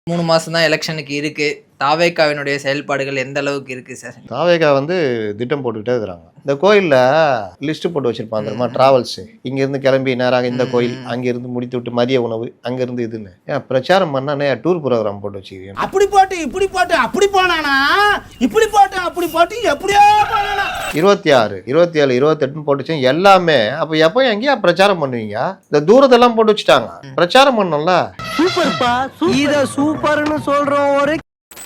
3 மாசம் தான் எலெக்ஷனுக்கு இருக்கு. தாவேகாவினுடைய செயல்பாடுகள் எந்த அளவுக்கு இருக்கு சார்? தாவேகா திட்டம் போட்டுக்கிட்டே இருக்கிறாங்க. இந்த கோயில்ல லிஸ்ட் போட்டு வச்சிருப்பாங்க தெரியுமா, டிராவல்ஸ். இங்க இருந்து கிளம்பி நேராக இந்த கோயில், அங்க இருந்து முடித்து விட்டு மதிய உணவு, அங்க இருந்து இதுன்னு ஏன் பிரச்சாரம் பண்ணா டூர் ப்ரோக்ராம் போட்டு வச்சுக்கிறீங்க? அப்படி போட்டு இப்படி போட்டு அப்படி போனானா, இப்படி போட்டு அப்படி போட்டு எப்படியோ போனானா. 26, 27, 28 போட்டுச்சு எல்லாமே. அப்ப எப்போ எங்கேயா பிரச்சாரம் பண்ணுவீங்க? இந்த தூரத்தெல்லாம் போட்டு வச்சுட்டாங்க. பிரச்சாரம் பண்ணோம்ல. சூப்பர்ப்பா, இத சூப்பர்னு சொல்றோம்.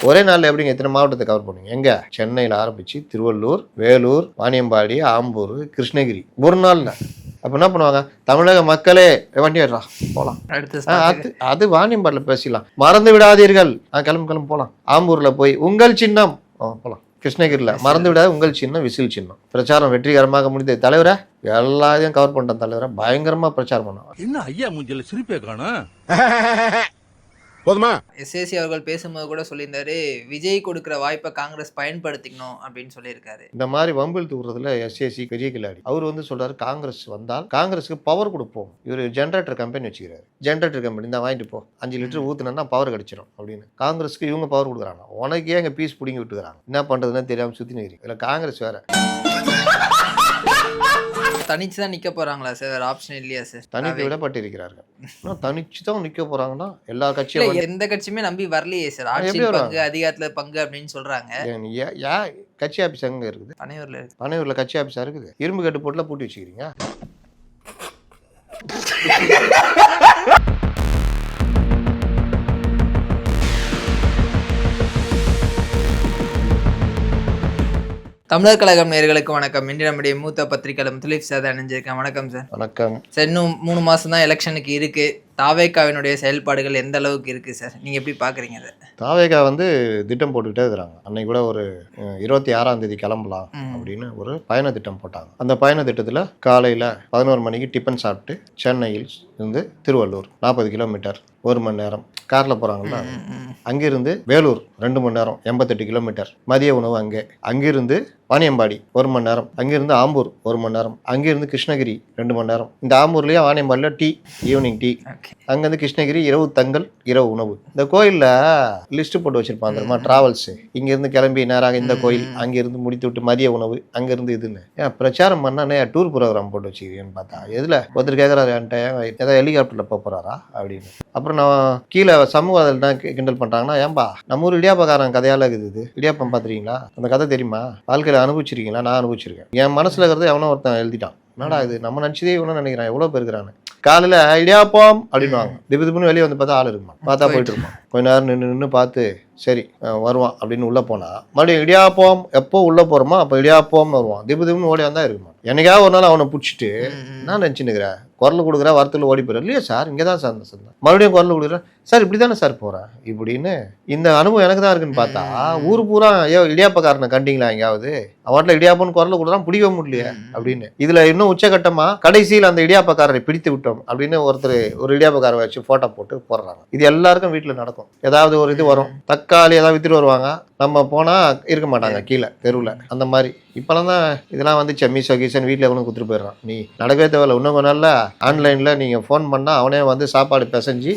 ஒரே நாள்ல எப்படிங்க இத்தனை மாவட்டத்தை கவர் பண்ணுங்க? எங்க சென்னையில ஆரம்பிச்சு திருவள்ளூர், வேலூர், வாணியம்பாடி, ஆம்பூர், கிருஷ்ணகிரி ஒரு நாள்ல. அப்ப என்ன பண்ணுவாங்க? தமிழக மக்களே வண்டி ஏறா போலாம். அது வாணியம்பாடில பேசிடலாம். மறந்து விடாதீர்கள், கிளம்பு போலாம். ஆம்பூர்ல போய் உங்கள் சின்னம் போலாம். கிருஷ்ணகிரியில மறந்து விடாத உங்கள் சின்னம் விசில் சின்னம். பிரச்சாரம் வெற்றிகரமாக முடிந்தது. தலைவரை எல்லாத்தையும் கவர் பண்ணிட்டேன். தலைவரை பயங்கரமா பிரச்சாரம் பண்ணுவாங்க. என்ன ஐயா மூஞ்சில சிரிப்பே காணோம். போதுமா? எஸ்ஏசி அவர்கள் பேசும்போது கூட சொல்லியிருந்தாரு, விஜய் கொடுக்குற வாய்ப்பை காங்கிரஸ் பயன்படுத்திக்கணும் அப்படின்னு சொல்லியிருக்காரு. இந்த மாதிரி வம்பில் தூக்குறதுல எஸ்ஏசி பெரிய கில்லாடி. அவர் சொல்றாரு, காங்கிரஸ் வந்தால் காங்கிரஸுக்கு பவர் கொடுப்போம். இவர் ஜென்ரேட்டர் கம்பெனி வச்சுக்கிறாரு. ஜென்ரேட்டர் கம்பெனி தான் வாங்கிட்டு போ, 5 லிட்டர் ஊத்துனா பவர் கிடைச்சிடும் அப்படின்னு. காங்கிரஸுக்கு இவங்க பவர் கொடுக்குறாங்க. உனக்கு ஏங்க பீஸ் பிடிங்கி விட்டுக்கிறாங்க? என்ன பண்றதுன்னு தெரியாம சுத்தி நிற்கிறீங்க. இல்ல காங்கிரஸ் வேற தனிச்சு தான் நிக்க போறாங்களா சார்? வேற ஆப்ஷன் இல்லையா சார்? தனித்து விடப்பட்டிருக்கிறார்கள். தனிச்சு தான் நிக்க போறாங்கன்னா எல்லா கட்சியும் எந்த கட்சியுமே நம்பி வரலையே சார். ஆட்சி பங்கு, அதிகாரத்துல பங்கு அப்படின்னு சொல்றாங்க. கட்சி ஆபீஸ் எங்க இருக்குது? பனையூர்ல இருக்கு. பனையூர்ல கட்சி ஆபீஸா இருக்குது? இரும்பு கட்டு போட்டுல பூட்டி வச்சுக்கிறீங்க. தமிழர் கழகம் நேயர்களுக்கு வணக்கம். இன்று நம்முடைய மூத்த பத்திரிகையாளர் துலீப் சார் அணிஞ்சிருக்கேன். வணக்கம் சார். வணக்கம் சார். இன்னும் 3 மாசம் தான் எலெக்ஷனுக்கு இருக்கு. தாவேகாவினுடைய செயல்பாடுகள் எந்த அளவுக்கு இருக்கு சார்? நீங்க எப்படி பாக்குறீங்க அதை? தாவேகா திட்டம் போட்டுக்கிட்டே இருக்கிறாங்க. அன்னைக்கு கூட ஒரு 26ஆம் தேதி கிளம்பலாம் அப்படின்னு ஒரு பயண திட்டம் போட்டாங்க. அந்த பயண திட்டத்துல காலையில 11 மணிக்கு டிஃபன் சாப்பிட்டு சென்னையில் இருந்து திருவள்ளூர் 40 கிலோமீட்டர் 1 மணி நேரம் கார்ல போறாங்கல்ல. அங்கிருந்து வேலூர் 2 மணி நேரம் 88 கிலோமீட்டர் மதிய உணவு அங்கே. அங்கிருந்து வாணியம்பாடி 1 மணி நேரம். அங்கிருந்து ஆம்பூர் 1 மணி நேரம். அங்கிருந்து கிருஷ்ணகிரி 2 மணி நேரம். இந்த ஆம்பூர்லயே வாணியம்பாடியில் டீ, ஈவினிங் டீ. அங்கிருந்து கிருஷ்ணகிரி இரவு தங்கல், இரவு உணவு. இந்த கோயில்ல லிஸ்ட் போட்டு வச்சிருப்பாங்க தெரியுமா, டிராவல்ஸ். இங்க இருந்து கிளம்பி நேராக இந்த கோயில், அங்கிருந்து முடித்து விட்டு மதிய உணவு, அங்கிருந்து இதுன்னு ஏன் பிரச்சாரம் பண்ணா டூர் ப்ரோக்ராம் போட்டு வச்சுக்கிறீங்கன்னு பார்த்தா, எதுல ஒருத்தர் கேட்கறாரு என்கிட்ட, ஏதாவது ஹெலிகாப்டர்ல போறாரா அப்படின்னு. அப்புறம் நான் கீழே சமூகத்தில் தான் கிண்டல் பண்றாங்கன்னா, ஏன்பா நம்ம ஊர் இடியாப்பக்காரன் கதையால இருக்குது. இடியாப்பம் பாத்துறீங்களா? அந்த கதை தெரியுமா? வாழ்க்கையில அனுபவிச்சிருக்கீங்களா? நான் அனுபவிச்சிருக்கேன். என் மனசுல இருக்கிறது எவனோ ஒருத்தன் எழுதிட்டான். என்னடா இது நம்ம நினைச்சதே இவனு நினைக்கிறான். எவ்வளவு பேர் இருக்கிறான்னு. காலையில இடியாப்பம் அப்படின்வாங்க. திபுன்னு வெளியே வந்து பார்த்தா ஆள் இருக்குமா, பார்த்தா போயிட்டு இருப்பான். கொஞ்ச நேரம் நின்று பார்த்து சரி வருவான் அப்படின்னு உள்ள போனா, மறுபடியும் இடியாப்பம் எப்போ உள்ள போறோமோ அப்போ இடியாப்பம்னு வருவான். திபுன்னு ஓடி வந்தா இருக்குமா. என்னைக்காவது ஒரு நாள் அவனை பிடிச்சிட்டு நான் நினைச்சுன்னுக்கிறேன், குரல் கொடுக்குற வாரத்தில் ஓடி போயிடுறேன். இல்லையா சார், இங்கே தான் சார் சொன்னேன். மறுபடியும் குரல் கொடுக்குறேன், சார் இப்படி தானே சார் போகிறேன் இப்படின்னு. இந்த அனுபவம் எனக்கு தான் இருக்குன்னு பார்த்தா, ஊர் பூரா ஐயோ இடியாப்பக்காரனை கண்டிங்களா எங்கேயாவது, அவட்டில் இடியாப்பன்னு குரல் கொடுக்குறான், பிடிக்க முடியலையே அப்படின்னு. இதுல இன்னும் உச்சகட்டமா கடைசியில் அந்த இடியாப்பக்காரரை பிடித்து விட்டோம் அப்படின்னு ஒருத்தர் ஒரு இடியாப்பக்காரரை வச்சு போட்டோ போட்டு போடுறாங்க. இது எல்லாருக்கும் வீட்டில் நடக்கும். ஏதாவது ஒரு இது வரும், தக்காளி ஏதாவது வித்துட்டு வருவாங்க, நம்ம போனா இருக்க மாட்டாங்க கீழே தெருவில். அந்த மாதிரி இப்பெல்லாம் தான் இதெல்லாம் வந்துச்சு. மீசோ கீசன் வீட்டில் எவனும் கொடுத்துட்டு போயிடுறான். நீ நடக்கவே தேவையில்ல. இன்னும் கொஞ்ச நாள்ல ஆன்லைன்ல நீங்க ஃபோன் பண்ணா அவனே வந்து சாப்பாடு பிசைஞ்சு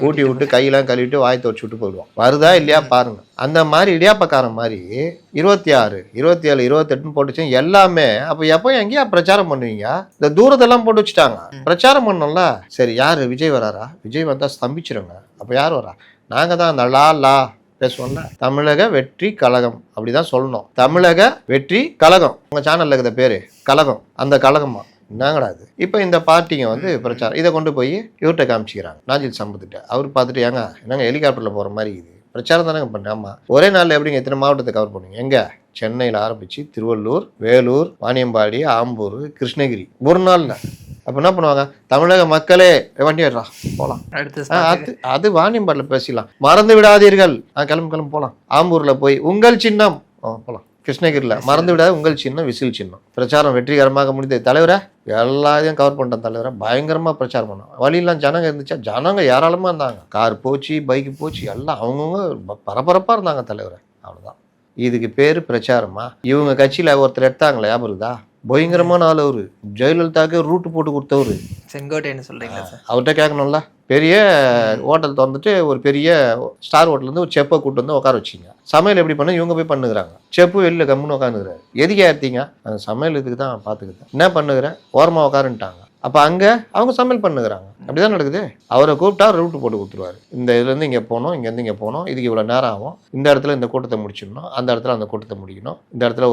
ஊட்டி விட்டு கையெல்லாம் கழுவிட்டு வாய் துவச்சு விட்டு போயிடுவான். வருதா இல்லையா பாருங்க. அந்த மாதிரி இடியாப்பக்காரன் மாதிரி 26, 27, 28 போட்டுச்சு எல்லாமே. அப்ப எப்போ எங்கேயா பிரச்சாரம் பண்ணுவீங்க? இந்த தூரத்தெல்லாம் போட்டு வச்சுட்டாங்க. பிரச்சாரம் பண்ணோம்ல. சரி, யாரு விஜய் வராரா? விஜய் வந்தா ஸ்தம்பிச்சிருங்க. அப்ப யார் வரா? நாங்க தான் அந்த லா பேசுவோம்ல, தமிழக வெற்றி கழகம் அப்படிதான் சொல்லணும். தமிழக வெற்றி கழகம். உங்க சேனல்ல இருக்கிற பேரு கழகம். அந்த கழகமா என்னங்கடா இது? இப்போ இந்த பார்ட்டிங்க பிரச்சாரம் இதை கொண்டு போய் இவர்கிட்ட காமிச்சிக்கிறாங்க, நாஞ்சில் சம்பத்துட்ட. அவர் பார்த்துட்டு ஏங்க என்னங்க ஹெலிகாப்டர்ல போற மாதிரி இது பிரச்சாரம் தானே பண்ண. ஆமா, ஒரே நாள்ல எப்படிங்க இத்தனை மாவட்டத்தை கவர் பண்ணுவீங்க? எங்க சென்னையில ஆரம்பிச்சு திருவள்ளூர், வேலூர், வாணியம்பாடி, ஆம்பூர், கிருஷ்ணகிரி ஒரு நாள்ல. அப்ப என்ன பண்ணுவாங்க? தமிழக மக்களே வண்டி ஏறா போலாம். அது வாணியம்பாடில பேசிடலாம். மறந்து விடாதீர்கள், கிளம்பு போலாம். ஆம்பூர்ல போய் உங்கள் சின்னம் போலாம். கிருஷ்ணகிரியில மறந்து விடாத உங்கள் சின்னம் விசில் சின்னம். பிரச்சாரம் வெற்றிகரமாக முடிந்தது. தலைவரை எல்லாத்தையும் கவர் பண்ணிட்டேன். தலைவரை பயங்கரமா பிரச்சாரம் பண்ணோம். வழியெல்லாம் ஜனங்க இருந்துச்சா? ஜனங்க ஏராளமா இருந்தாங்க. கார் போச்சு, பைக்கு போச்சு, எல்லாம் அவங்கவுங்க பரபரப்பா இருந்தாங்க. தலைவரை அவ்வளவுதான். இதுக்கு பேரு பிரச்சாரமா? இவங்க கட்சியில ஒருத்தர் எடுத்தாங்களே, ஞாபகம் இருக்குதா? பயங்கரமான ஆள் அவரு. ஜெயலலிதாவுக்கு ரூட்டு போட்டு கொடுத்தவரு. செங்கோட்டைன்னு சொல்றீங்களா சார்? அவர்கிட்ட கேட்கணும்ல. பெரிய ஹோட்டல் திறந்துட்டு ஒரு பெரிய ஸ்டார் ஹோட்டல்லேருந்து ஒரு செப்பை கூட்டு வந்து உட்கார வச்சிங்க. சமையல் எப்படி பண்ண இவங்க போய் பண்ணுகிறாங்க. செப்பு வெளியில் கம்முன்னு உட்காந்துக்கிறாரு. எதுக்கு ஏற்றிங்க? அந்த சமையல் இதுக்கு தான் பார்த்துக்கிட்டேன். என்ன பண்ணுகிறேன்? ஓரமாக உட்காருன்ட்டாங்க. அப்போ அங்கே அவங்க சமையல் பண்ணுகிறாங்க. அப்படி தான் நடக்குது. அவரை கூப்பிட்டா ரூட்டு போட்டு கொடுத்துருவாரு. இந்த இதுலேருந்து இங்கே போகணும், இங்கேருந்து இங்கே போகணும், இதுக்கு இவ்வளோ நேரம் ஆகும், இந்த இடத்துல இந்த கூட்டத்தை முடிச்சிடணும், அந்த இடத்துல அந்த கூட்டத்தை முடிக்கணும், இந்த இடத்துல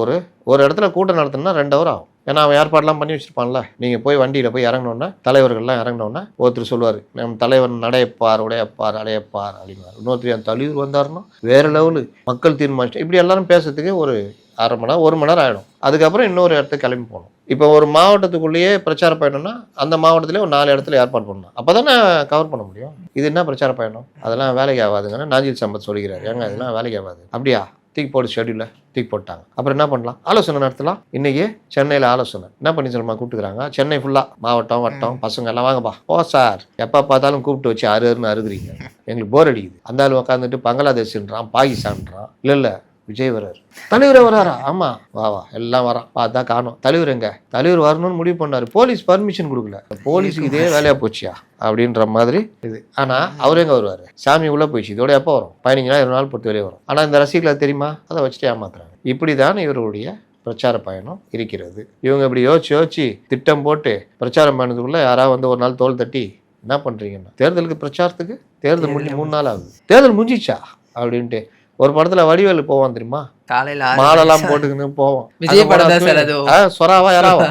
ஒரு இடத்துல கூட்டம் நடத்தணும்னா 2 hour ஆகும். ஏன்னா அவன் ஏற்பாடுலாம் பண்ணி வச்சிருப்பான்ல. நீங்கள் போய் வண்டியில் போய் இறங்கினோன்னா தலைவர்கள்லாம் இறங்கினோன்னா ஒருத்தர் சொல்லுவார், நம்ம தலைவர் நடையப்பார் உடையப்பார் அடையப்பார் அப்படின்னாரு. இன்னொருத்தர் என் தலைவர் வந்தாருன்னா வேறு லெவலு மக்கள் தீர்மானிச்சு இப்படி எல்லாரும் பேசுறதுக்கு ஒரு 1/2 மணி நேரம் 1 மணி நேரம் ஆகிடும். அதுக்கப்புறம் இன்னொரு இடத்துக்கு கிளம்பி போகணும். இப்போ ஒரு மாவட்டத்துக்குள்ளேயே பிரச்சார பயணம்னா அந்த மாவட்டத்திலே ஒரு 4 இடத்துல ஏற்பாடு பண்ணணும். அப்போ தானே கவர் பண்ண முடியும். இது என்ன பிரச்சார பயணம்? அதெல்லாம் வேலைக்கு ஆகாதுங்கன்னு நாஞ்சில் சம்பத் சொல்லிக்கிறாரு. ஏங்க இதெல்லாம் வேலைக்கு ஆகாது. அப்படியா? தூக்கி போட்டு ஷெட்யூலில் தூக்கி போட்டாங்க. அப்புறம் என்ன பண்ணலாம்? ஆலோசனை நடத்தலாம். இன்றைக்கி சென்னையில் ஆலோசனை என்ன பண்ணி சொல்லுமா கூப்பிட்டுக்கிறாங்க. சென்னை ஃபுல்லாக மாவட்டம் வட்டம் பசங்க எல்லாம் வாங்கப்பா. ஓ சார் எப்போ பார்த்தாலும் கூப்பிட்டு வச்சு அருன்னு அருகுறீங்க, எங்களுக்கு போர் அடிக்குது. அந்த ஆள் உட்காந்துட்டு பங்களாதேஷ்ன்றான், பாகிஸ்தான்றான். இல்லை விஜய் வர்றாரு. தலைவரே வராரா? ஆமா வா எல்லாம் வரான். பார்த்தா காணும். தலைவர் எங்க? தலைவர் வரணும்னு முடிவு பண்ணாரு. போலீஸ் பர்மிஷன் கொடுக்கல. போலீஸுக்கு இதே வேலையா போச்சியா அப்படின்ற மாதிரி இது. ஆனா அவரு எங்க வருவாரு? சாமி உள்ள போயிடுச்சு. இதோட எப்போ வரும்? 15 நாள் 20 நாள் பொறுத்து வெளியே வரும். ஆனா இந்த ரசிகர்களை தெரியுமா? அதை வச்சுட்டு ஏமாத்துறாங்க. இப்படிதான் இவருடைய பிரச்சார பயணம் இருக்கிறது. இவங்க இப்படி யோசிச்சு திட்டம் போட்டு பிரச்சாரம் பண்ணதுக்குள்ள யாராவது வந்து ஒரு நாள் தோல் தட்டி என்ன பண்றீங்கன்னா, தேர்தலுக்கு பிரச்சாரத்துக்கு தேர்தல் முடிஞ்சு 3 நாள் ஆகுது, தேர்தல் முடிஞ்சிச்சா அப்படின்ட்டு. ஒரு படத்துல வடிவேலு போவான் தெரியுமா, காலையில மாலெல்லாம் போட்டுக்கின்னு போவோம். விஜய் படம் தான் சார் அது. சொராவா யாராவா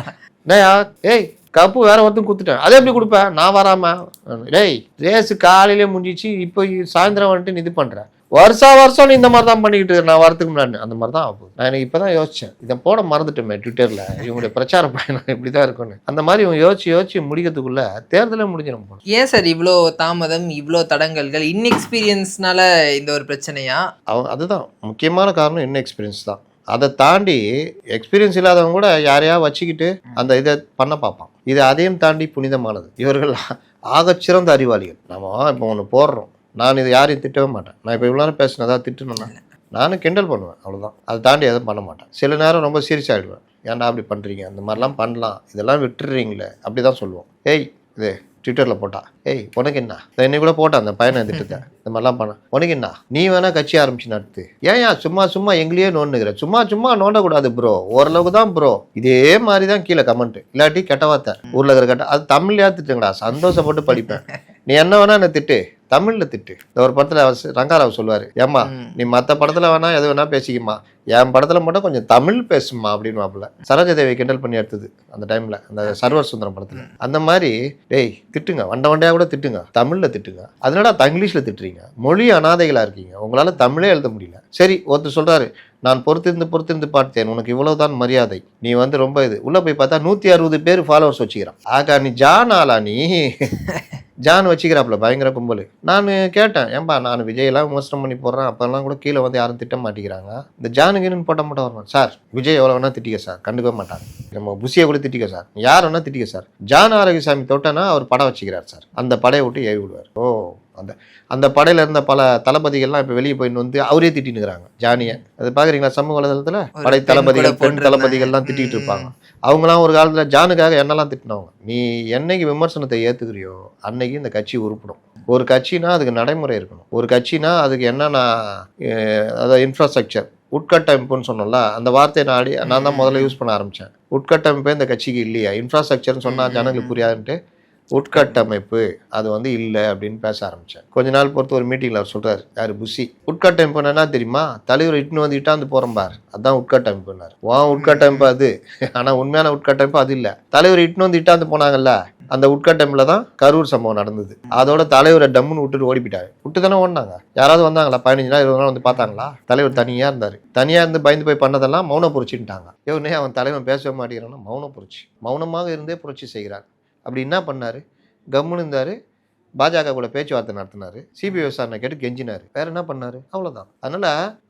டேயா ஏய் கப்பு வேற ஒருத்தன் குத்துட்டேன், அதே எப்படி கொடுப்பேன் நான் வராம? டேய் ரேஸு காலையிலே முடிஞ்சிச்சு, இப்போ சாயந்தரம் வந்துட்டு இது பண்றேன். வருஷம் நீ இந்த மாதிரி தான் பண்ணிக்கிட்டு நான் வரதுக்கு முன்னாடி அந்த மாதிரி தான் ஆகும். நான் எனக்கு இப்போதான் யோசிச்சேன், இதை போட மறந்துட்டோமே ட்விட்டரில் இவங்களுடைய பிரச்சார பயணம் இப்படி தான் இருக்கும்னு. அந்த மாதிரி இவங்க யோசிச்சு முடிக்கிறதுக்குள்ள தேர்தலே முடிஞ்சிடும் போல. ஏன் சார் இவ்வளோ தாமதம், இவ்வளோ தடங்கல்கள்? இன்எக்ஸ்பீரியன்ஸ்னால இந்த ஒரு பிரச்சனையா? அதுதான் முக்கியமான காரணம், இன்எக்ஸ்பீரியன்ஸ் தான். அதை தாண்டி எக்ஸ்பீரியன்ஸ் இல்லாதவங்க கூட யாரையா வச்சுக்கிட்டு அந்த இதை பண்ண பார்ப்பான். இது அதையும் தாண்டி புனிதமானது. இவர்கள் ஆகச்சிறந்த அறிவாளிகள். நம்ம இப்போ ஒன்று போடுறோம், நான் இது யாரையும் திட்டவே மாட்டேன். நான் இப்போ இவ்வளோ நேரம் பேசினதா திட்டணும்னா நானும் கிண்டல் பண்ணுவேன், அவ்வளோதான். அதை தாண்டி எதுவும் பண்ண மாட்டேன். சில நேரம் ரொம்ப சீரியஸ் ஆகிடுவேன். ஏன்டா அப்படி பண்ணுறீங்க, அந்த மாதிரிலாம் பண்ணலாம், இதெல்லாம் விட்டுறீங்களே அப்படி தான் சொல்லுவோம். ஏய் இது ட்விட்டரில் போட்டா, ஏய் உனக்கு என்ன, என்னை கூட போட்டான் அந்த பயண திட்டத்தை, இந்த மாதிரிலாம் பண்ண உனக்கு என்ன, நீ வேணா கட்சி ஆரம்பிச்சு நடத்து, ஏன் சும்மா எங்களையே நோண்டுகிற, சும்மா நோண்டக்கூடாது ப்ரோ, ஓரளவுக்கு தான் ப்ரோ. இதே மாதிரி தான் கீழே கமெண்ட், இல்லாட்டி கெட்ட வார்த்தை ஊரில் இருக்கிற கெட்ட, அது தமிழ்லையா திட்டுங்கடா, சந்தோஷப்பட்டு படிப்பேன். நீ என்ன வேணா என்ன திட்டு, தமிழ்ல திட்டு. இந்த ஒரு படத்துல ரங்காராவ் சொல்லுவாரு, ஏம்மா நீ மற்ற படத்துல வேணா எது வேணா பேசிக்குமா, என் படத்துல மட்டும் கொஞ்சம் தமிழ் பேசுமா அப்படின்னு வாப்புல சரோஜாதேவி கிண்டல் பண்ணி எடுத்தது அந்த டைம்ல, அந்த சர்வர் சுந்தரம் படத்துல. அந்த மாதிரி டேய் திட்டுங்க, வண்டையா கூட திட்டுங்க, தமிழ்ல திட்டுங்க. அதனால இங்கிலீஷ்ல திட்டுறீங்க, மொழி அனாதைகளா இருக்கீங்க, உங்களால தமிழே எழுத முடியல. சரி ஒருத்தர் சொல்றாரு, நான் பொறுத்திருந்து பார்த்தேன், உனக்கு இவ்வளவுதான் மரியாதை, நீ வந்து ரொம்ப இது. உள்ள போய் பார்த்தா 160 பேர் ஃபாலோவர்ஸ் வச்சுக்கிறான். ஆகா நீ ஜான் ஆளா, நீ ஜான் வச்சுக்கிறாப்புல பயங்கர கும்பல். நான் கேட்டேன், ஏன்பா நான் விஜயெல்லாம் விமர்சனம் பண்ணி போடுறேன், அப்போல்லாம் கூட கீழே வந்து யாரும் திட்ட மாட்டேங்கிறாங்க, இந்த ஜானுக்குன்னு போட்ட மட்டும் வரணும் சார். விஜய் எவ்வளோ வேணா திட்டிக்க சார், கண்டுக்கவே மாட்டாங்க. நம்ம புசியை கூட திட்டிக்க சார், யார் வேணா திட்டிக்க சார். ஜான் ஆரோக்கியசாமி தொட்டனா அவர் படம் வச்சுக்கிறார் சார், அந்த படையை விட்டு ஏவி விடுவார். ஓ அந்த படையில இருந்த பல தளபதிகள்லாம் இப்போ வெளியே போயின்னு வந்து அவரே திட்டினுக்கிறாங்க ஜானியை. அது பார்க்குறீங்களா சமூக வலைதளத்தில்? படை தளபதிகள் பெண் தளபதிகள்லாம் திட்டிகிட்டு இருப்பாங்க. அவங்களாம் ஒரு காலத்தில் ஜானுக்காக என்னெல்லாம் திட்டினவங்க. நீ என்னைக்கு விமர்சனத்தை ஏற்றுக்கிறியோ அன்னைக்கு இந்த கட்சி உருப்பிடும். ஒரு கட்சினா அதுக்கு நடைமுறை இருக்கணும். ஒரு கட்சினா அதுக்கு என்னென்ன அதாவது இன்ஃப்ராஸ்ட்ரக்சர், உட்கட்டமைப்புன்னு சொன்னோம்ல, அந்த வார்த்தையை நான் தான் முதல்ல யூஸ் பண்ண ஆரம்பித்தேன். உட்கட்டமைப்பே இந்த கட்சிக்கு இல்லையா, இன்ஃப்ராஸ்ட்ரக்சர்னு சொன்னால் ஜனங்களுக்கு புரியாதுன்ட்டு உட்கட்டமைப்பு அது வந்து இல்லை அப்படின்னு பேச ஆரம்பித்தேன். கொஞ்ச நாள் பொறுத்து ஒரு மீட்டிங்கில் அவர் சொல்கிறார், யார் புசி, உட்கட்டமைப்பு என்ன தெரியுமா, தலைவர் இட்டுன்னு வந்து இட்டாந்து போகிறோம் பார், அதுதான் உட்கட்டமைப்புன்னார். உட்கட்டமைப்பு அது, ஆனால் உண்மையான உட்கட்டமைப்பு அது இல்லை. தலைவர் இட்டுன்னு வந்து இட்டாந்து போனாங்கல்ல, அந்த உட்கட்டமைப்பில் தான் கரூர் சம்பவம் நடந்தது. அதோட தலைவரை டம்முன்னு விட்டுட்டு ஓடிப்பிட்டாரு. விட்டு தானே ஓடினாங்க. யாராவது வந்தாங்களா? 15 நாள் 20 நாள் வந்து பார்த்தாங்களா? தலைவர் தனியாக இருந்தார். தனியாக இருந்து பயந்து போய் பண்ணதெல்லாம் மௌன புரட்சின்ட்டாங்க. எவனே அவன் தலைவன் பேசவே மாட்டேங்கிறான்னா மௌன புரட்சி, மௌனமாக இருந்தே புரட்சி செய்கிறார். அப்படி என்ன பண்ணார்? கம்முன்னு இருந்தார். பாஜக கூட பேச்சுவார்த்தை நடத்தினார், சிபிஐ விசாரணை கேட்டு கெஞ்சினார், வேற என்ன பண்ணார்? அவ்வளோதான். அதனால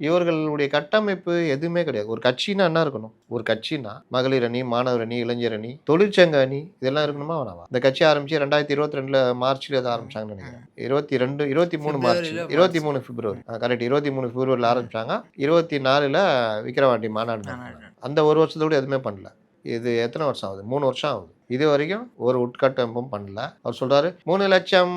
இவர்களுடைய கட்டமைப்பு எதுவுமே கிடையாது. ஒரு கட்சினா என்ன இருக்கணும்? ஒரு கட்சினா மகளிர் அணி, மாணவர் அணி, இளைஞர் அணி, தொழிற்சங்க அணி, இதெல்லாம் இருக்கணுமா வேணாமா? இந்த கட்சி ஆரம்பிச்சு 2022 மார்ச்ல அதை ஆரம்பிச்சாங்கன்னு நினைக்கிறேன். 23 மார்ச் 23 பிப்ரவரி கரெக்ட், 23 பிப்ரவரியில் ஆரம்பிச்சாங்க. 24 விக்கிரவாண்டி மாநாடு. அந்த ஒரு வருஷத்தோடு எதுவுமே பண்ணல. இது எத்தனை வருஷம் ஆகுது? 3 வருஷம் ஆகுது. இது வரைக்கும் ஒரு உட்கட்டமைப்பும் பண்ணல. அவர் சொல்றாரு 3 லட்சம்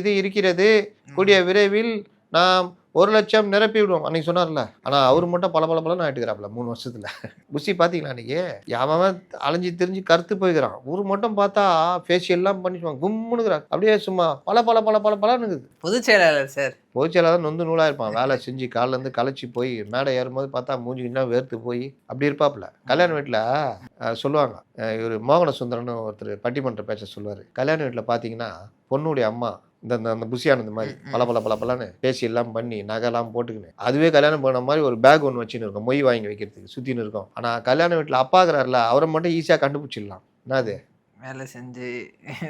இது இருக்கிறது, கூடிய விரைவில் நாம் 1 லட்சம் நிரப்பி விடுவோம் அன்னைக்கு சொன்னார்ல. ஆனா அவரு மட்டும் பல ஆயிட்டுக்கிறாப்ல 3 வருஷத்துல. புஷி பாத்தீங்களா அன்னைக்கு? அவன் அலைஞ்சு திரிஞ்சு கருத்து போய்க்கிறான். ஊரு மட்டும் பார்த்தா ஃபேஷியல்லாம் பண்ணிக்குவான், கும்முனுக்குறான், அப்படியே சும்மா பலன்னு. பொதுச் செயலாளர் சார், பொதுச் செயலாளர் நொந்து நூலா இருப்பான். வேலை செஞ்சு காலில இருந்து களைச்சி போய் மேடை ஏறும்போது பார்த்தா மூஞ்சிலாம் வேர்த்து போய் அப்படி இருப்பாப்புல. கல்யாண வீட்டுல சொல்லுவாங்க, இவர் மோகன சுந்தரன்னு ஒருத்தர் பட்டிமன்ற பேச்ச சொல்லுவாரு. கல்யாண வீட்டுல பாத்தீங்கன்னா பொண்ணுடைய அம்மா இந்த புஷியானது மாதிரி பலன்னு பேசி எல்லாம் பண்ணி நகைலாம் போட்டுக்கின்னு அதுவே கல்யாணம் பண்ண மாதிரி ஒரு பேக் ஒன்று வச்சுன்னு இருக்கும், மொய் வாங்கி வைக்கிறதுக்கு சுத்தின்னு இருக்கும். ஆனா கல்யாண வீட்டுல அப்பாக்குறாருல, அவரை மட்டும் ஈஸியா கண்டுபிடிச்சிடலாம். என்னது வேலை செஞ்சு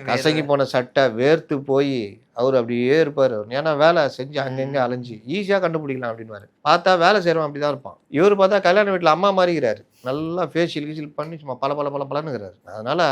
கசங்கி போன சட்டை வேர்த்து போய் அவர் அப்படியே இருப்பாரு. ஏன்னா வேலை செஞ்சு அங்கங்க அலைஞ்சு ஈஸியா கண்டுபிடிக்கலாம் அப்படின்னு பார்த்தா வேலை செய்யறோம் அப்படிதான் இருப்பான். இவர் பார்த்தா கல்யாண வீட்டுல அம்மா மாறிக்கிறாரு, நல்லா ஃபேஷியல் கீசியல் பண்ணி சும்மா பலன்னுங்கிறாரு. அதனால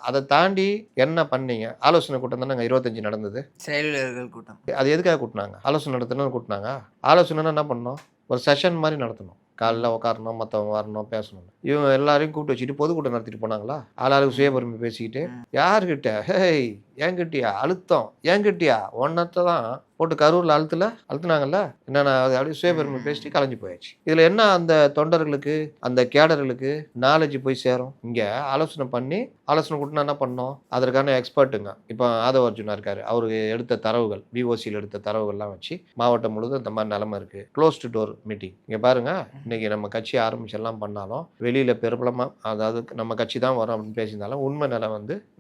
அதை தாண்டி என்ன பண்ணீங்க? ஆலோசனை கூட்டம் தானே 25 நடந்தது, செயலாளர்கள் கூட்டம். அது எதுக்காக கூட்டினாங்க? ஆலோசனை நடத்தணும்னு கூட்டினாங்க. ஆலோசனைன்னா என்ன பண்ணணும்? ஒரு செஷன் மாதிரி நடத்தணும். காலைல உட்காரணும், மற்றவங்க வரணும், பேசணும். இவங்க எல்லாரையும் கூப்பிட்டு வச்சுட்டு பொதுக்கூட்டம் நடத்திட்டு போனாங்களா? ஆளாளுக்கு சுயபெருமை பேசிக்கிட்டு. யாருக்கிட்ட? ஹேய் ஏங்கிட்டியா அழுத்தம், ஏங்கிட்டியா ஒன்னத்தை தான் போட்டு கரூரில் அழுத்துனாங்கல்ல, என்னென்ன அப்படியே சுயபெருமை பேசிட்டு கலைஞ்சு போயாச்சு. இதுல என்ன அந்த தொண்டர்களுக்கு அந்த கேடர்களுக்கு நாலேஜ் போய் சேரும்? இங்க ஆலோசனை கூட்டினா என்ன பண்ணோம்? அதற்கான எக்ஸ்பர்ட்டுங்க. இப்போ ஆதவ அர்ஜுனா இருக்காரு, அவருக்கு எடுத்த தரவுகள், பிஓசியில் எடுத்த தரவுகள்லாம் வச்சு மாவட்டம் முழுவதும் இந்த மாதிரி நிலைமை இருக்கு. Closed door meeting. இங்க பாருங்க, இன்னைக்கு நம்ம கட்சி ஆரம்பிச்செல்லாம் பண்ணாலும் வெளியில பிரபலமா, அதாவது நம்ம கட்சி தான் வரும் அப்படின்னு பேசியிருந்தாலும் உண்மை நிலை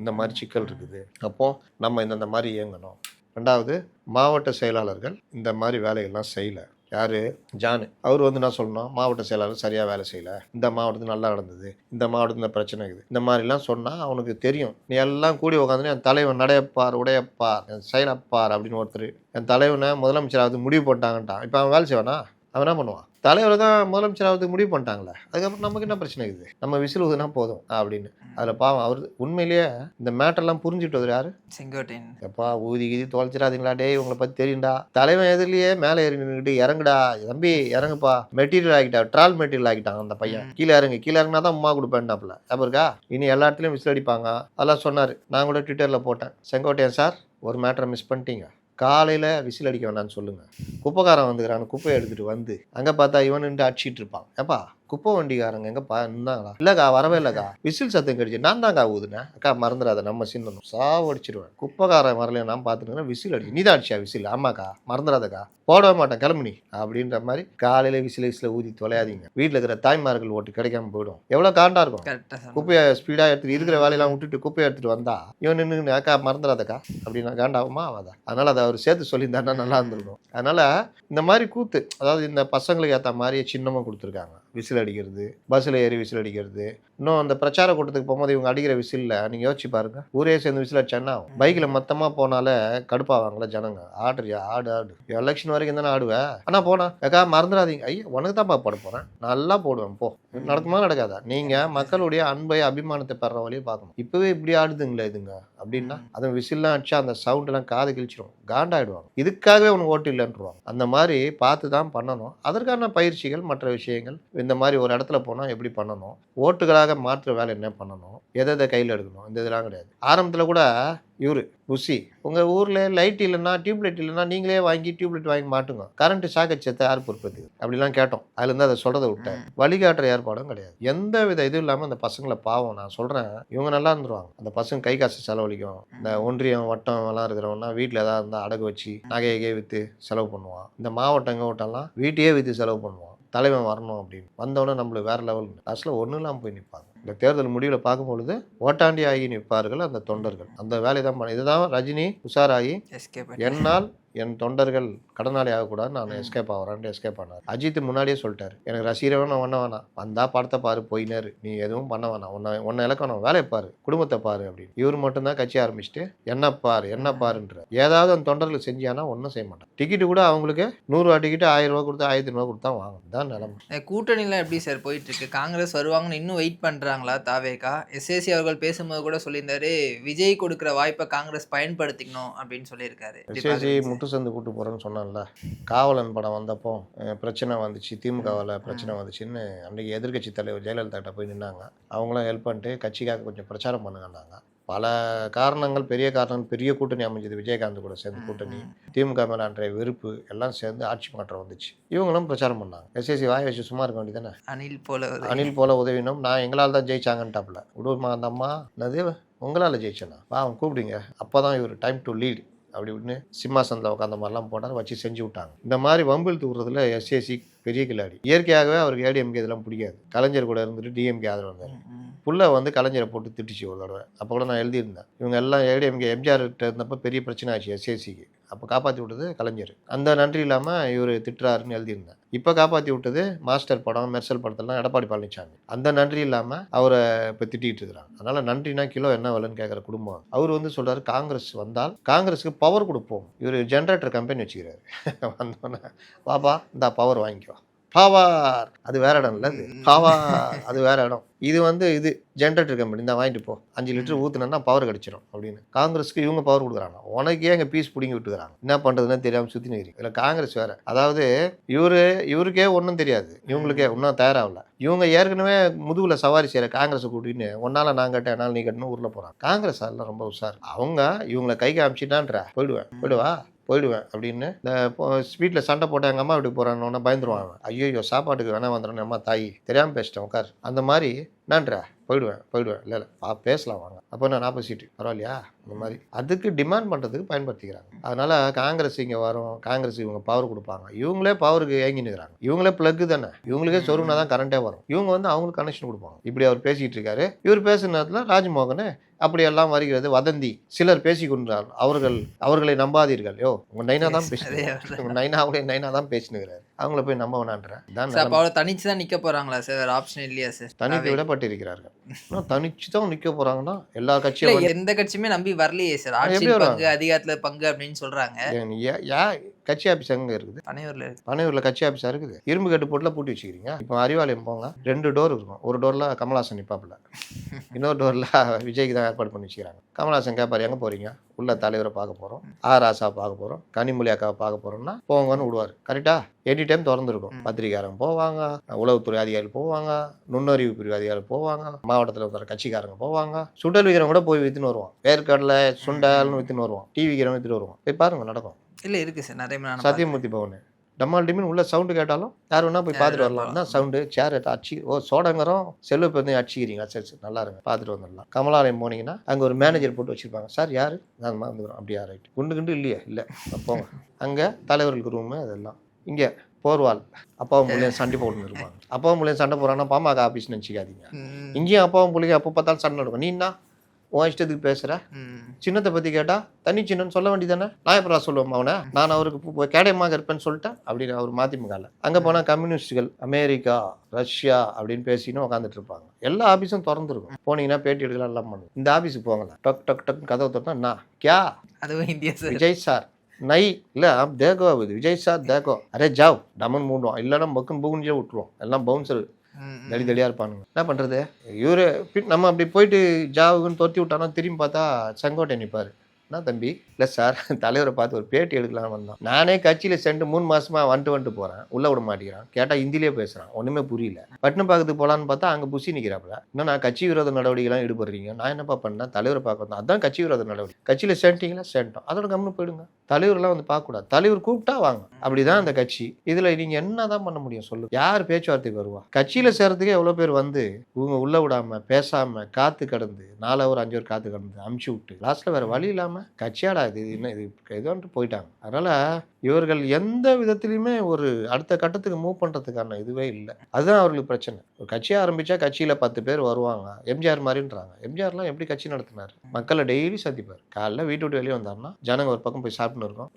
இந்த மாதிரி சிக்கல் இருக்குது. அப்போ நம்ம இந்த மாதிரி இயங்கணும். 2வது, மாவட்ட செயலாளர்கள் இந்த மாதிரி வேலைகள்லாம் செய்யல. யாரு? ஜானு. அவர் நான் சொல்லணும், மாவட்ட செயலாளர் சரியா வேலை செய்யல, இந்த மாவட்டத்தில் நல்லா நடந்தது, இந்த மாவட்டத்தில் இந்த பிரச்சனை இருக்குது, இந்த மாதிரிலாம் சொன்னா அவனுக்கு தெரியும். நீ எல்லாம் கூடி உட்காந்து என் தலைவன் நடையப்பார் உடையப்பார் என் செயலப்பார் அப்படின்னு ஒருத்தர் என் தலைவனை முதலமைச்சராவது முடிவு பண்ணிட்டாங்கட்டான். இப்போ அவன் வேலை செய்வானா? அவன் என்ன பண்ணுவான்? தலைவர் தான் முதலமைச்சராகிறதுக்கு முடிவு பண்ணிட்டாங்களே, அதுக்கப்புறம் நமக்கு என்ன பிரச்சனை இருக்குது? நம்ம விசில் ஊதுனா போதும் அப்படின்னு. அதில் பாவம் அவர் உண்மையிலேயே இந்த மேட்டர்லாம் புரிஞ்சுட்டு யாரு? செங்கோட்டையன். எப்பா ஊதி தொலைச்சிடாதீங்களா, டே உங்களை பற்றி தெரியும்டா. தலைவன் எதிரிலேயே மேலே ஏறி நின்றுட்டு இறங்குடா தம்பி இறங்குப்பா, மெட்டீரியல் ஆகிட்டா, ட்ரால் மெட்டீரியல் ஆகிட்டாங்க அந்த பையன், கீழே இறங்குனா தான் உமா கொடுப்பேன்னாப்புல. அப்போ இருக்கா இனி எல்லா இடத்துலையும் விசில் அடிப்பாங்க அதெல்லாம் சொன்னார். நான் கூட ட்விட்டரில் போட்டேன், செங்கோட்டையன் சார் ஒரு மேட்டரை மிஸ் பண்ணிட்டீங்க, காலையில் விசில் அடிக்க வேண்டாம்னு சொல்லுங்கள். குப்பைக்காரன் வந்துக்கிறான், குப்பையை எடுத்துகிட்டு அங்கே பார்த்தா இவன் நின்று அடிச்சிட்டு இருப்பான். ஏப்பா குப்பை வண்டிக்காரங்க எங்கப்பா இருந்தாங்களா? இல்லைக்கா வரவே இல்லைக்கா, விசில் சத்தம் கடிச்சு நான் தான்க்கா ஊதுனேன். அக்கா மறந்துடாத, நம்ம சின்னணும் சாவடிச்சிருவேன். குப்பைக்காரன் வரலையே நான் பார்த்துட்டு விசில் அடிச்சு, நீ தான் அடிச்சா விசில்? ஆமாக்கா மறந்துடாதக்கா, போடவே மாட்டேன் கிளம்புனி அப்படின்ற மாதிரி. காலையில் விசில் ஊதி தொலையாதீங்க, வீட்டில் இருக்கிற தாய்மார்கள் ஓட்டு கிடைக்காம போயிடும். எவ்வளோ காண்டா இருக்கும். குப்பையை ஸ்பீடாக எடுத்துட்டு இருக்கிற வேலையெல்லாம் விட்டுட்டு குப்பையை எடுத்துட்டு வந்தா இவன் நின்று அக்கா மறந்துடாதக்கா அப்படின்னா காண்டாகுமா? ஆகாதா? அதனால அதை அவர் சேர்த்து சொல்லியிருந்தாருன்னா நல்லா இருந்திருக்கும். அதனால இந்த மாதிரி கூத்து, அதாவது இந்த பசங்களுக்கு ஏற்ற மாதிரியே சின்னமாக கொடுத்துருக்காங்க. விசில் அடிக்கிறது, பஸ்ஸில் ஏறி விசில் அடிக்கிறது. இன்னும் அந்த பிரச்சார கூட்டத்துக்கு போகும்போது இவங்க அடிக்கிற விசில்ல நீங்கள் யோசிச்சு பாருங்க, ஊரே சேர்ந்து விசில் அடிச்சான்னா பைக்கில் மொத்தமாக போனாலே கடுப்பாவாங்களா ஜனங்க. ஆடுறியா ஆடு எலெக்ஷன் வரைக்கும் தானே ஆடுவேன், ஆனால் போனா ஏக்கா மறந்துடாதீங்க, ஐயா உனக்கு தான் போட போகிறேன், நல்லா போடுவேன் போ. நடக்குமா நடக்காதா? நீங்கள் மக்களுடைய அன்பை அபிமானத்தை பெற வழியை பார்க்கணும். இப்போவே இப்படி ஆடுதுங்களே இதுங்க அப்படின்னா, அதுவும் விசில்லாம் அடிச்சா அந்த சவுண்டெல்லாம் காது கிழிச்சிடும், காண்டாயிடுவாங்க. இதுக்காகவே உனக்கு ஓட்டு இல்லைன்றுவாங்க. அந்த மாதிரி பார்த்து தான் பண்ணணும். அதற்கான பயிற்சிகள் மற்ற விஷயங்கள், இந்த மாதிரி ஒரு இடத்துல போனால் எப்படி பண்ணணும், ஓட்டுகளாக மாற்ற வேலை என்ன பண்ணணும், எதை கையில் எடுக்கணும், இந்த இதெல்லாம் கிடையாது. ஆரம்பத்தில் கூட இவரு புஷி, உங்கள் ஊரில் லைட் இல்லைன்னா டியூப்லைட் இல்லைன்னா நீங்களே வாங்கி டியூப்லைட் வாங்கி மாட்டுங்க, கரண்ட் ஷாக் அடிச்சத்தை யார் பொறுப்பது அப்படிலாம் கேட்டோம். அதுலேருந்து அதை சொல்கிறத விட்டேன். வழிகாட்டுற ஏற்பாடும் கிடையாது. எந்த வித இதுவும் இல்லாமல் அந்த பசங்களை பாவம். நான் சொல்கிறேன், இவங்க நல்லா இருந்துருவாங்க. அந்த பசங்க கை காசு செலவழிக்கும். இந்த ஒன்றியம் வட்டம் எல்லாம் இருக்கிறவங்கன்னா வீட்டில் ஏதாவது இருந்தால் அடகு வச்சு நகையை விற்று செலவு பண்ணுவான். இந்த மாவட்டங்க ஓட்டெல்லாம் வீட்டையே விற்று செலவு பண்ணுவான். தலைவன் வரணும் அப்படின்னு வந்தவொடனே நம்மளுக்கு வேற லெவல் லாஸ்ட்ல ஒன்றும் இல்லாமல் போய் நிற்பாங்க. இந்த தேர்தல் முடிவில் பார்க்கும்பொழுது ஓட்டாண்டி ஆகி நிற்பார்கள் அந்த தொண்டர்கள். அந்த வேலை தான் பண்ண. இதுதான் ரஜினி உஷாராகி என்னால் என் தொண்டர்கள் கடனாளி ஆகக்கூடாது, நான் எஸ்கேப் ஆகிறேன் எஸ்கேப் ஆனார். அஜித் முன்னாடியே சொல்லிட்டாரு, எனக்கு ரசிகரை வேணாம் ஒன்ன வேணாம், வந்தா படத்தை பாரு போயினாரு, நீ எதுவும் பண்ண வேணாம், ஒன்ன இலக்கணும், வேலையை பாரு, குடும்பத்தை பாரு அப்படின்னு. இவர் மட்டும்தான் கட்சி ஆரம்பிச்சுட்டு என்ன பாருன்ற ஏதாவது அந்த தொண்டர்கள் செஞ்சானா ஒன்றும் செய்ய மாட்டான். டிக்கெட்டு கூட அவங்களுக்கு 100 ரூபா டிக்கெட்டு 1000 ரூபா கொடுத்தா 1000 ரூபா கொடுத்தா வாங்கணும். தான் நிலைமை. கூட்டணிலாம் எப்படி சார் போயிட்டு இருக்கு? காங்கிரஸ் வருவாங்கன்னு இன்னும் வெயிட் பண்றாங்களா? தாவேகா எஸ்ஏசி அவர்கள் பேசும்போது கூட சொல்லியிருந்தாரு, விஜய் கொடுக்குற வாய்ப்பை காங்கிரஸ் பயன்படுத்திக்கணும் அப்படின்னு சொல்லியிருக்காரு. எஸ்ஏசி ஒன்று சேர்ந்து கூட்டு போகிறேன்னு சொன்னான்ல, காவலன் படம் வந்தப்போ பிரச்சனை வந்துச்சு, திமுகவில் பிரச்சனை வந்துச்சுன்னு அன்றைக்கி எதிர்க்கட்சி தலைவர் ஜெயலலிதாட்ட போய் நின்னாங்க. அவங்களும் ஹெல்ப் பண்ணிட்டு கட்சிக்காக கொஞ்சம் பிரச்சாரம் பண்ணுங்கன்னாங்க. பல காரணங்கள், பெரிய காரணங்கள், பெரிய கூட்டணி அமைஞ்சது. விஜயகாந்த் கூட சேர்ந்து கூட்டணி, திமுக மேலே அன்றைய வெறுப்பு எல்லாம் சேர்ந்து ஆட்சி மாற்றம் வந்துச்சு. இவங்களும் பிரச்சாரம் பண்ணாங்க. எஸ்எஸ்சி வாய் வச்சு சும்மா இருக்க வேண்டியதானே. அணில் போல உதவினோம், நான் எங்களால் தான் ஜெயிச்சாங்கன்ட்டாப்புல. விடுமா அந்த அம்மா, என்னது உங்களால் ஜெயிச்சேண்ணா வா அவன் கூப்பிடுங்க, அப்போ தான் இவர் டைம் டு லீட் அப்படி இப்படின்னு சிம்மாசனத்தில் உட்காந்த மாதிரிலாம் போட்டார், வச்சு செஞ்சு விட்டாங்க. இந்த மாதிரி வம்பில் தூக்குறதுல எஸ்ஏசி பெரிய கில்லாடி. இயற்கையாகவே அவருக்கு ஏடிஎம்கே இதெல்லாம் பிடிக்காது. கலைஞர் கூட இருந்துட்டு டிஎம்கே ஆதரவு வந்தார். புள்ள வந்து கலைஞரை போட்டு திட்டுச்சு ஒரு தடவை. அப்போ கூட நான் எழுதியிருந்தேன், இவங்க எல்லாம் ஏடிஎம்கே எம்ஜிஆர் இருந்தப்போ பெரிய பிரச்சனை ஆச்சு எஸ்ஏசிக்கு. அப்போ காப்பாற்றி விட்டது கலைஞர். அந்த நன்றி இல்லாமல் இவர் திட்டுறாருன்னு எழுதியிருந்தேன். இப்போ காப்பாற்றி விட்டது மாஸ்டர் படம், மெர்சல் படத்தெல்லாம் எடப்பாடி பழனிசாமி. அந்த நன்றி இல்லாமல் அவரை இப்போ திட்டிகிட்டு இருக்கிறாங்க. அதனால் நன்றினா கிலோ என்ன விலைன்னு கேட்குற குடும்பம். அவர் வந்து சொல்கிறார், காங்கிரஸ் வந்தால் காங்கிரஸுக்கு பவர் கொடுப்போம். இவர் ஜென்ரேட்டர் கம்பெனி வச்சுக்கிறாரு. வந்தோன்னே வாப்பா இந்த பவர் வாங்கிக்கோ. பவர் அது வேற இடம் இல்லை, அது பவர் அது வேற இடம். இது வந்து இது ஜென்ரேட்டர் கம்பெனி தான், வாங்கிட்டு போ, 5 லிட்டர் ஊற்றுனா பவர் கிடச்சிடும் அப்படின்னு. காங்கிரஸுக்கு இவங்க பவர் கொடுக்குறாங்க. உனக்கே எங்கள் பீஸ் பிடிங்கி விட்டுக்கிறாங்க. என்ன பண்ணுறதுன்னு தெரியாமல் சுற்றி நிற்கிறீங்க. இதில் காங்கிரஸ் வேறு. அதாவது இவருக்கே ஒன்றும் தெரியாது, இவங்களுக்கே ஒன்றும் தயாராகல. இவங்க ஏற்கனவே முதுகில் சவாரி செய்கிற காங்கிரஸை கூட்டின்னு ஒன்னால நான் கட்டேன், என்னால் நீ கட்டணும் ஊரில் போகிறாங்க. காங்கிரஸ் அதெல்லாம் ரொம்ப உஷார். அவங்க இவங்களை கை காமிச்சிட்டான்ற போயிடுவேன் அப்படின்னு. இந்த வீட்டில் சண்டை போட்டால் எங்கள் அம்மா வீட்டுக்கு போகிறான்னு பயந்துருவாங்க. ஐயோ சாப்பாட்டுக்கு வேணா வந்துடும், அம்மா தாய் தெரியாமல் பேசிட்டேன் உட்கார். அந்த மாதிரி நான்றா போயிடுவேன் இல்லை பேசலாம் வாங்க, அப்போ நான் 40 சீட்டு பரவாயில்லையா, அந்த மாதிரி அதுக்கு டிமாண்ட் பண்ணுறதுக்கு பயன்படுத்திக்கிறாங்க. அதனால் காங்கிரஸ் இங்கே வரும், காங்கிரஸ் இவங்க பவர் கொடுப்பாங்க. இவங்களே பவருக்கு ஏங்கி நிற்கிறாங்க. இவங்களே ப்ளக்கு தானே, இவங்களுக்கே சொருகுனா தான் கரண்ட்டே வரும். இவங்க வந்து அவங்களுக்கு கனெக்ஷன் கொடுப்பாங்க. இப்படி அவர் பேசிகிட்டு இருக்காரு. இவர் பேசுன நேரத்தில் ராஜ்மோகன் அப்படியெல்லாம் வருகிறது வதந்தி. சிலர் பேசிக்கொண்டார், அவர்களை நம்பாதீர்கள். உங்க நைனா தான் பேசுகிறேன், நைனா தான் பேசினுக்கிறாரு, அவங்கள போய் நம்ப வேணான்றேன். தனிச்சு தான் நிற்க போகிறாங்களா சார்? ஆப்ஷன் இல்லையா சார்? தனித்து விடப்பட்டிருக்கிறார்கள். தனிச்சு தான் நிற்க போகிறாங்கன்னா எல்லா கட்சியும், எந்த கட்சியுமே நம்பி வரலையே சார். ஆட்சியில் பங்கு, அதிகாரத்தில் பங்கு அப்படின்னு சொல்கிறாங்க. கட்சி ஆஃபீஸ் எங்கே இருக்குது? பனையூரில் கட்சி ஆஃபீஸாக இருக்குது. இரும்பு கட்டு போட்டுல பூட்டி வச்சுக்கிறீங்க. இப்போ அறிவாலயம் போங்க, 2 டோர் இருக்கும். ஒரு டோரில் கமல்ஹாசன் நிற்பாப்புல, இன்னொரு டோரில் விஜய்க்கு தான் ஏற்பாடு பண்ணி வச்சுக்கிறாங்க. கமல்ஹாசன் கேட்பார், எங்கே போகிறீங்க? உள்ள தலைவரை பார்க்க போகிறோம், ராசா பார்க்க போகிறோம், கனிமொழி அக்காவை பார்க்க போகிறோம்னா போங்கன்னு விடுவார். கரெக்டாக எனி டைம் திறந்துருக்கும். பத்திரிகாரங்க போவாங்க, உளவுத்துறை அதிகாரிகள் போவாங்க, நுண்ணறிவு பிரிவு அதிகாரிகள் போவாங்க, மாவட்டத்தில் இருக்கிற கட்சிக்காரங்க போவாங்க. சுண்டல் விற்கிறவங்க கூட போய் விற்றுன்னு வருவான். வேர்க்கடலை சுண்டல்னு விற்றுன்னு வருவான். டீ விற்கிறவங்க விற்றுட்டு வருவான். போய் பாருங்க, நடக்கும். இல்லை இருக்குது சார், நிறைய. சத்தியமூர்த்தி பவன் டம்மால் டிமின் உள்ள சவுண்டு கேட்டாலும் யார் வேணா போய் பார்த்துட்டு வரலாம். தான் சவுண்டு சேர் அடிச்சு சோடங்கிறோம் செல்வ வந்து அடிச்சிக்கிறீங்க, சரி நல்லா இருங்க பார்த்துட்டு வந்துடலாம். கமலாலயம் போனீங்கன்னா அங்கே ஒரு மேனேஜர் போட்டு வச்சிருப்பாங்க. சார் யார்? நான் வந்துக்கிறோம். அப்படியா, ரைட். குண்டு இல்லை போங்க. அங்கே தலைவர்களுக்கு ரூமு அதெல்லாம். இங்கே போர்வால் அப்பாவும் பிள்ளையும் சண்டை போட்டுன்னு இருப்பாங்க. அப்பாவும் பிள்ளையும் சண்டை போகிறாங்கன்னா பாமக ஆஃபீஸ் நினச்சிக்காதீங்க. இங்கேயும் அப்பாவும் பிள்ளைங்க அப்போ பார்த்தாலும் சண்டை நடக்கும். நீன்னா உன் இஷ்டத்துக்கு பேசுகிற. சின்னத்தை பற்றி கேட்டால் தனி சின்னன்னு சொல்ல வேண்டியதானே. நான் எப்படா சொல்லுவோம் அவனை, நான் அவருக்கு கேடயமாக இருப்பேன்னு சொல்லிட்டேன் அப்படின்னு அவர் மதிமுகவில். அங்கே போனால் கம்யூனிஸ்டுகள் அமெரிக்கா ரஷ்யா அப்படின்னு பேசின்னு உட்காந்துட்டு இருப்பாங்க. எல்லா ஆஃபீஸும் திறந்துருக்கும். போனீங்கன்னா பேட்டி எடுக்கலாம், எல்லாம் பண்ணும். இந்த ஆஃபீஸுக்கு போங்களா, டக் டக் டக்குன்னு கதவை தொட்டா நான் கியா அதுவும் இந்தியா சார், விஜய் சார் நை இல்லை தேகோ ஆகுது, விஜய் சார் தேகோ, அரே ஜாவ் டமன் மூடுவோம், இல்லைன்னா பக்குன்னு பூகுஞ்சே விட்டுருவோம். எல்லாம் பவுன்சர் தடியாக இருப்பானுங்க. என்ன பண்ணுறது? இவரு நம்ம அப்படி போயிட்டு ஜாவுக்குன்னு தொத்தி விட்டானோ திரும்பி பார்த்தா செங்கோட்டை நிற்பார். என்ன தம்பி? இல்லை சார், தலைவரை பார்த்து ஒரு பேட்டி எடுக்கலாம்னு வந்தோம். நானே கட்சியில் சென்று 3 மாசமா வந்துட்டு போகிறேன், உள்ளே விட மாட்டேங்கிறான். கேட்டால் ஹிந்திலே பேசுகிறான், ஒன்றுமே புரியல. பட்டினம் பார்க்கறதுக்கு போகலான்னு பார்த்தா அங்கே புசி நிற்கிறாப்புல. இன்னும் நான் கட்சி விரோத நடவடிக்கைலாம் ஈடுபடுறீங்க. நான் என்னப்பா பண்ணேன்? தலைவரை பார்க்க வந்தோம். அதான் கட்சி விரோத நடவடிக்கை. கட்சியில் சேர்ந்தீங்களா? சேர்ந்தோம், அதோட கம்முன்னு போயிடுங்க. தலைவரெலாம் வந்து பார்க்கக்கூடாது. தலைவர் கூப்பிட்டா வாங்க, அப்படிதான் அந்த கட்சி. இதில் நீங்கள் என்ன தான் பண்ண முடியும் சொல்லு? யார் பேச்சுவார்த்தைக்கு வருவா? கட்சியில் சேர்றதுக்கே எவ்வளோ பேர் வந்து இவங்க உள்ளே விடாமல் பேசாமல் காற்று கடந்து 4 ஹவர் 5 ஹவர் காற்று கடந்து அமுச்சு விட்டு லாஸ்ட்டில் வேறு வழி இல்லாமல் கட்சியாடா இது என்ன இது இதுன்ட்டு போயிட்டாங்க. அதனால் இவர்கள் எந்த விதத்துலையுமே ஒரு அடுத்த கட்டத்துக்கு மூவ் பண்ணுறதுக்கான இதுவே இல்லை. அதுதான் அவர்களுக்கு பிரச்சனை. ஒரு கட்சியை ஆரம்பித்தா கட்சியில் 10 பேர் வருவாங்க. எம்ஜிஆர் மாதிரின்றாங்க. எம்ஜிஆர்லாம் எப்படி கட்சி நடத்தினார்? மக்களை டெய்லி சந்திப்பார். காலைல வீட்டு விட்டு வெளியே வந்தார்னா ஜனங்க ஒரு பக்கம் போய் சாப்பிட்டுன்னு இருக்கோம்,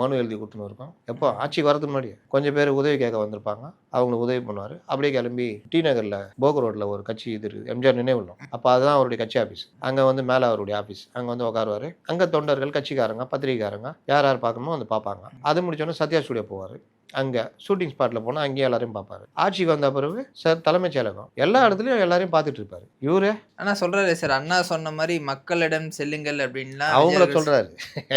மனு எழுதி கொடுத்துன்னு இருக்கோம். எப்போ ஆட்சிக்கு வரதுக்கு முன்னாடியே கொஞ்சம் பேர் உதவி கேட்க வந்திருப்பாங்க, அவங்களுக்கு உதவி பண்ணுவார். அப்படியே கிளம்பி டி நகரில் போகர் ரோட்டில் ஒரு கட்சி இது இருக்குது, எம்ஜிஆர் நினைவுள்ளோம். அப்போ அதுதான் அவருடைய கட்சி ஆஃபீஸ். அங்கே வந்து மேலே அவருடைய ஆஃபீஸ், அங்கே வந்து உட்காருவார். அங்கே தொண்டர்கள், கட்சிக்காரங்க, பத்திரிகைக்காரங்க யார் யார் பார்க்கணுமோ வந்து பார்ப்பாங்க. அது முடிச்சோன்னே சத்யா ஸ்டுடியோ போவார். அங்கே ஷூட்டிங் ஸ்பாட்டில் போனால் அங்கேயே எல்லாரையும் பார்ப்பாரு. ஆட்சிக்கு வந்த பிறகு சார் தலைமைச் செயலகம் எல்லா இடத்துலையும் எல்லாரையும் பார்த்துட்டு இருப்பாரு. இவரு ஆனா சொல்றாரு சார், அண்ணா சொன்ன மாதிரி மக்களிடம் செல்லுங்கள் அப்படின்லாம் அவங்கள சொல்றாரு.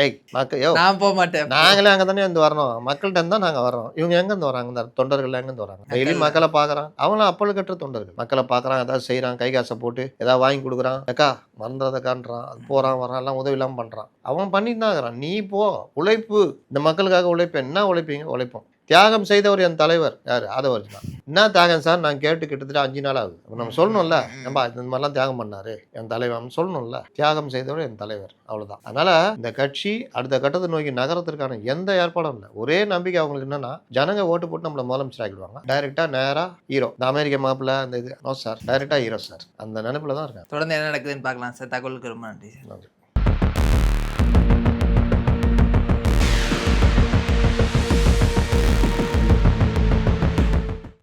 ஏய் மக்கள் நான் போக மாட்டேன். நாங்களே அங்கே தானே வந்து வரணும், மக்கள்கிட்ட இருந்தால் நாங்கள் வர்றோம். இவங்க எங்கேருந்து வராங்க? இந்த தொண்டர்கள் எங்கேருந்து வராங்க? டெய்லி மக்களை பார்க்குறான். அவனும் அப்பொழுது கட்டுற தொண்டர்கள் மக்களை பார்க்குறான், ஏதாவது செய்கிறான், கை காசை போட்டு ஏதாவது வாங்கி கொடுக்குறான், அக்கா மறந்துறதுக்கான்றான், அது போகிறான் வரான், எல்லாம் உதவி இல்லாமல் பண்ணுறான். அவன் பண்ணிட்டு தான் இருக்கிறான். நீ போ, உழைப்பு, இந்த மக்களுக்காக உழைப்பேன். என்ன உழைப்பீங்க? உழைப்போம். தியாகம் செய்தவர் என் தலைவர் யார்? ஆதவர் தான். என்ன தியாகம் சார்? நான் கேட்டு கிட்டத்தட்ட 5 நாள் ஆகுது. நம்ம சொல்லணும்ல, நம்ம இந்த மாதிரிலாம் தியாகம் பண்ணாரு என் தலைவர் சொல்லணும்ல. தியாகம் செய்தவர் என் தலைவர், அவ்வளவுதான். அதனால இந்த கட்சி அடுத்த கட்டத்தை நோக்கி நகரத்திற்கான எந்த ஏற்பாடும் இல்லை. ஒரே நம்பிக்கை அவங்களுக்கு என்னன்னா, ஜனங்க ஓட்டு போட்டு நம்மள முதலமைச்சர் ஆக்கிடுவாங்க. டைரக்டா நேரா ஹீரோ, இந்த அமெரிக்க மாப்பிள்ள அந்த இது நோ சார், டைரக்டா ஹீரோ சார், அந்த நினைப்புல தான் இருக்காங்க. தொடர்ந்து என்ன நடக்குதுன்னு பார்க்கலாம் சார். தகவலுக்கு ரொம்ப நன்றி சார். நன்றி.